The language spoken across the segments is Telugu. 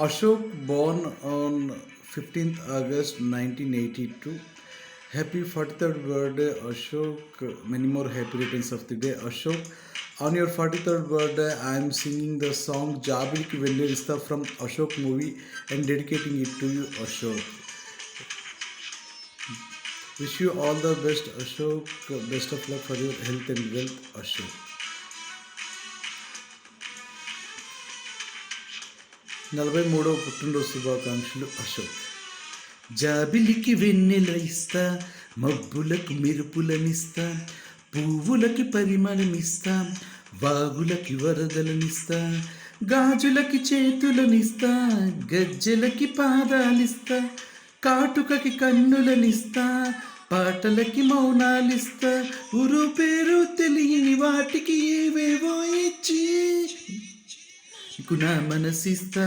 Ashok, born on 15th August 1982. Happy 43rd birthday, Ashok. Many more happy returns of the day, Ashok. On your 43rd birthday, I am singing the song Jabiki Venderista from Ashok movie and dedicating it to you, Ashok. Wish you all the best, Ashok. Best of luck for your health and wealth, Ashok. 43వ పుట్టినరోజు శుభాకాంక్షలు అశోక్. జాబిలికి వెన్నెల ఇస్తా, మబ్బులకు మెరుపులనిస్తా, పువ్వులకి పరిమళమిస్తా, వాగులకి వరదలనిస్తా, గాజులకి చేతులనిస్తా, గజ్జెలకి పాదాలిస్తా, కాటుకకి కన్నులనిస్తా, పాటలకి మౌనాలిస్తా, ఊరు పేరు తెలియని వాటికి ఏవేవో ఇచ్చి నీకు నా మనసిస్తా,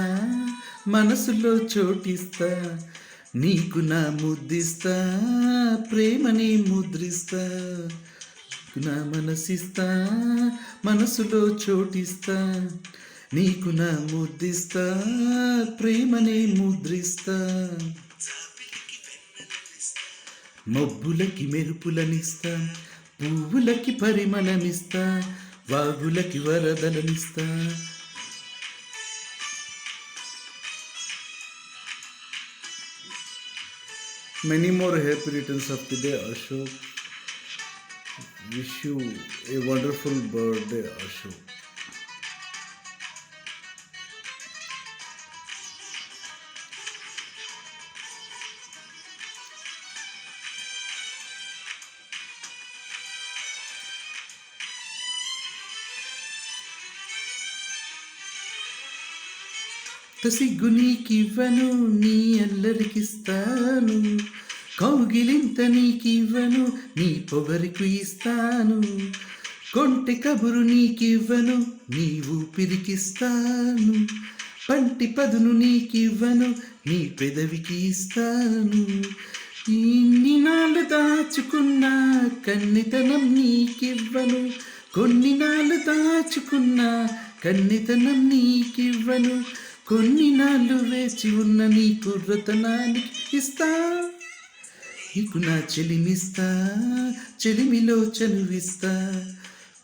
మనసులో చోటిస్తా, నీకు నా ముద్దిస్తా, ప్రేమని ముద్రిస్తా. నీకు నా మనసిస్తా, మనసులో చోటిస్తా, నీకు నా ముద్దిస్తా, ప్రేమని ముద్రిస్తా. మబ్బులకి మెరుపులనిస్తా, పువ్వులకి పరిమళమిస్తా, వాగులకి వరదలనిస్తా. Many more happy returns of the day, Ashok. Wish you a wonderful birthday, Ashok. సిగ్గు నీకివ్వను, నీ అల్లరికిస్తాను, కౌగిలింత నీకివ్వను, నీ పొగరికి ఇస్తాను, కొంటె కబురు నీకివ్వను, నీ ఊపిరికిస్తాను, పంటి పదును నీకివ్వను, నీ పెదవికి ఇస్తాను. ఇన్ని నాళ్ళు దాచుకున్న కన్నితనం నీకివ్వను, కొన్ని నాళ్ళు దాచుకున్న కన్నితనం నీకివ్వను, కొన్ని నాళ్ళు వేచి ఉన్న నీ కుర్రతనానికి ఇస్తా. నీకు నా చెలిమిస్తా, చెలిమిలో చనువిస్తా,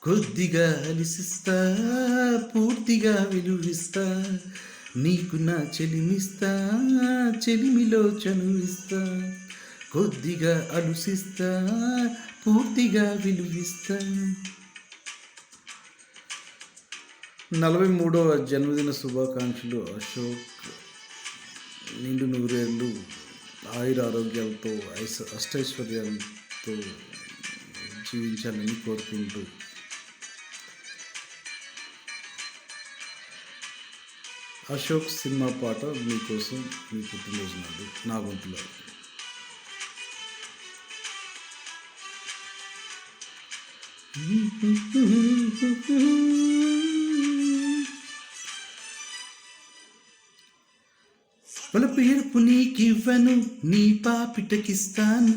కొద్దిగా అలిసిస్తా, పూర్తిగా విలువిస్తా. నీకు నా చెలిమిస్తా, చెలిమిలో చనువిస్తా, కొద్దిగా అలుసిస్తా, పూర్తిగా విలువిస్తా. 43వ జన్మదిన శుభాకాంక్షలు అశోక్. నిండు నూరేళ్ళు ఆయుర ఆరోగ్యాలతో అష్టైశ్వర్యాలతో జీవించాలని కోరుకుంటూ అశోక్ సినిమా పాట మీకోసం మీ పుట్టినరోజు నాడు నా గొంతులో. వలపు ఎరుపు నీకివ్వను, నీ పాపిటకిస్తాను,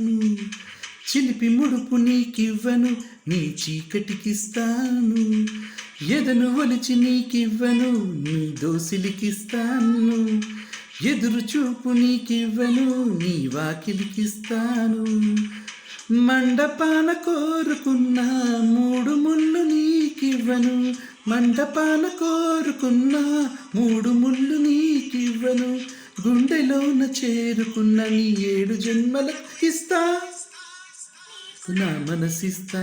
చిలిపి ముడుపు నీకివ్వను, నీ చీకటికిస్తాను, ఎదను ఒలిచి నీకివ్వను, నీ దోసిలికిస్తాను, ఎదురు చూపు నీకివ్వను, నీ వాకిలికిస్తాను, మండపాన కోరుకున్న 3 ముళ్ళు నీకివ్వను, మండపాన కోరుకున్న 3 ముళ్ళు నీకివ్వను, గుండెలోన చేరుకున్న నీ 7 జన్మలకు ఇస్తా. నా మనసిస్తా,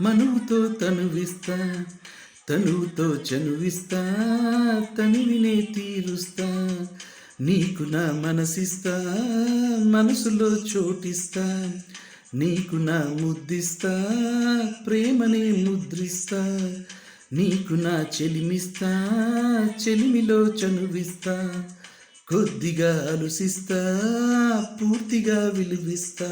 మనువుతో తనువిస్తా, తనువుతో చనువిస్తా, తనువినే తీరుస్తా. నీకు నా మనసిస్తా, మనసులో చోటిస్తా, నీకు నా ముద్దిస్తా, ప్రేమనే ముద్రిస్తా. నీకు నా చెలిమిస్తా, చెలిమిలో చనువిస్తా, కొద్దిగా అలుసిస్తా, పూర్తిగా విలువిస్తా.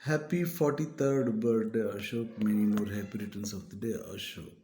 Happy 43rd birthday, Ashok. Many more happy returns of the day, Ashok.